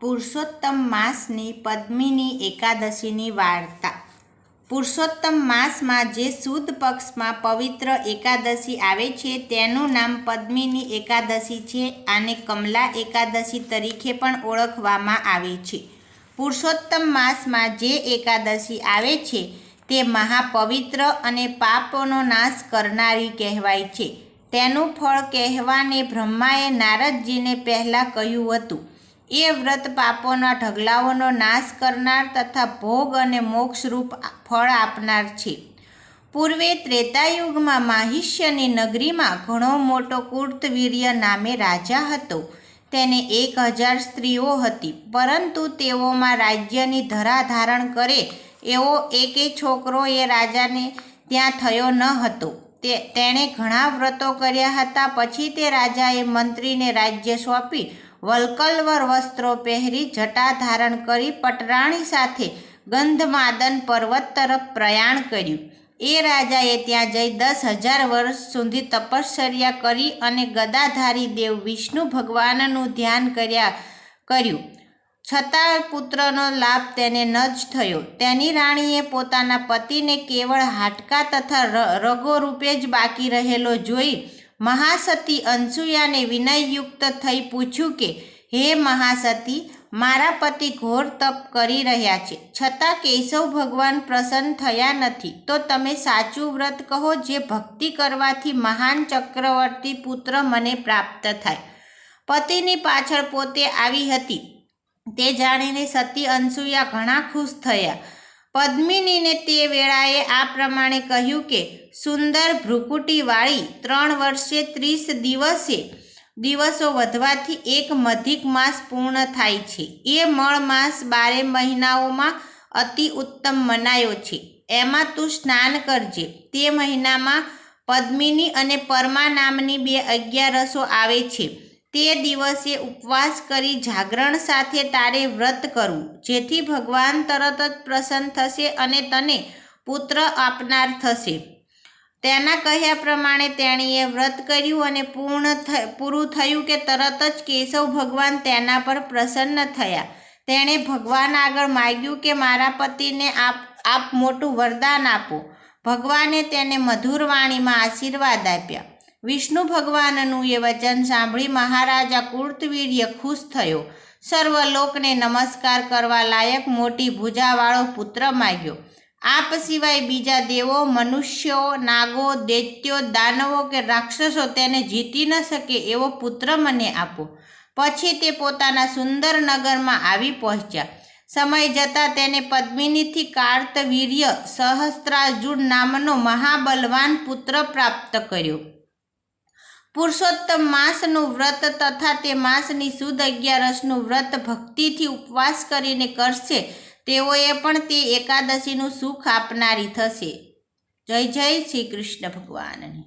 પુરુષોત્તમ માસની પદ્મિની એકાદશીની વાર્તા। પુરુષોત્તમ માસમાં જે સુદ પક્ષમાં પવિત્ર એકાદશી આવે છે તેનું નામ પદ્મિની એકાદશી છે। આને કમલા એકાદશી તરીકે પણ ઓળખવામાં આવે છે। પુરુષોત્તમ માસમાં જે એકાદશી આવે છે તે મહાપવિત્ર અને પાપોનો નાશ કરનારી કહેવાય છે। તેનું ફળ કહેવાને બ્રહ્માએ નારદજીને પહેલાં કહ્યું હતું। એ વ્રત પાપોના ઢગલાઓનો નાશ કરનાર તથા ભોગ અને મોક્ષરૂપ ફળ આપનાર છે। પૂર્વે ત્રેતાયુગમાં માહિષ્યની નગરીમાં ઘણો મોટો કૂર્તવીર્ય નામે રાજા હતો। તેને 1000 સ્ત્રીઓ હતી, પરંતુ તેઓમાં રાજ્યની ધરા ધારણ કરે એવો એકેય છોકરો એ રાજાને ત્યાં થયો ન હતો। તેણે ઘણા વ્રતો કર્યા હતા। પછી તે રાજાએ મંત્રીને રાજ્ય સોંપી વલ્કલવર વસ્ત્રો પહેરી જટા ધારણ કરી પટરાણી સાથે ગંધમાદન પર્વત તરફ પ્રયાણ કર્યું। એ રાજાએ ત્યાં જઈ 10,000 વર્ષ સુધી તપશ્ચર્યા કરી અને ગદાધારી દેવ વિષ્ણુ ભગવાનનું ધ્યાન કર્યું, છતાં પુત્રનો લાભ તેને ન જ થયો। તેની રાણીએ પોતાના પતિને કેવળ હાડકાં તથા રગો રૂપે જ બાકી રહેલો જોઈ મહાસતી અનસૂયાને વિનયયુક્ત થઈ પૂછ્યું કે, હે મહાસતી, મારા પતિ ઘોર તપ કરી રહ્યા છે, છતાં કેશવ ભગવાન પ્રસન્ન થયા નથી, તો તમે સાચું વ્રત કહો જે ભક્તિ કરવાથી મહાન ચક્રવર્તી પુત્ર મને પ્રાપ્ત થાય। પતિની પાછળ પોતે આવી હતી તે જાણીને સતી અનસૂયા ઘણા ખુશ થયા। પદ્મિનીને તે વેળાએ આ પ્રમાણે કહ્યું કે, સુંદર ભ્રુકુટીવાળી 3 વર્ષે 30 દિવસો વધવાથી એક મધિક માસ પૂર્ણ થાય છે। એ મળ માસ 12 મહિનાઓમાં અતિ ઉત્તમ મનાયો છે। એમાં તું સ્નાન કરજે। તે મહિનામાં પદ્મિની અને પરમાં નામની 2 અગિયારસો આવે છે। તે દિવસે ઉપવાસ કરી જાગરણ સાથે તારે વ્રત કરવું, જેથી ભગવાન તરત જ પ્રસન્ન થશે અને તને પુત્ર આપનાર થશે। તેના કહ્યા પ્રમાણે તેણીએ વ્રત કર્યું અને પૂરું થયું કે તરત જ કેશવ ભગવાન તેના પર પ્રસન્ન થયા। તેણે ભગવાન આગળ માગ્યું કે મારા પતિને આપ મોટું વરદાન આપો। ભગવાને તેને મધુર વાણીમાં આશીર્વાદ આપ્યા। વિષ્ણુ ભગવાનનું એ વચન સાંભળી મહારાજા કૂર્તવીર્ય ખુશ થયો। સર્વલોકને નમસ્કાર કરવા લાયક મોટી ભુજાવાળો પુત્ર માગ્યો। આપ સિવાય બીજા દેવો, મનુષ્યો, નાગો, દૈત્યો, દાનવો કે રાક્ષસો તેને જીતી ન શકે એવો પુત્ર મને આપો। પછી તે પોતાના સુંદર નગરમાં આવી પહોંચ્યા। સમય જતાં તેને પદ્મિનીથી કાર્તવીર્ય સહસ્ત્રાર્જુન નામનો મહાબલવાન પુત્ર પ્રાપ્ત કર્યો। પુરુષોત્તમ માસનું વ્રત તથા તે માસની સુદ 11નું વ્રત ભક્તિથી ઉપવાસ કરીને કરશે તેઓએ પણ તે એકાદશીનું સુખ આપનારી થશે। જય જય શ્રી કૃષ્ણ ભગવાનની।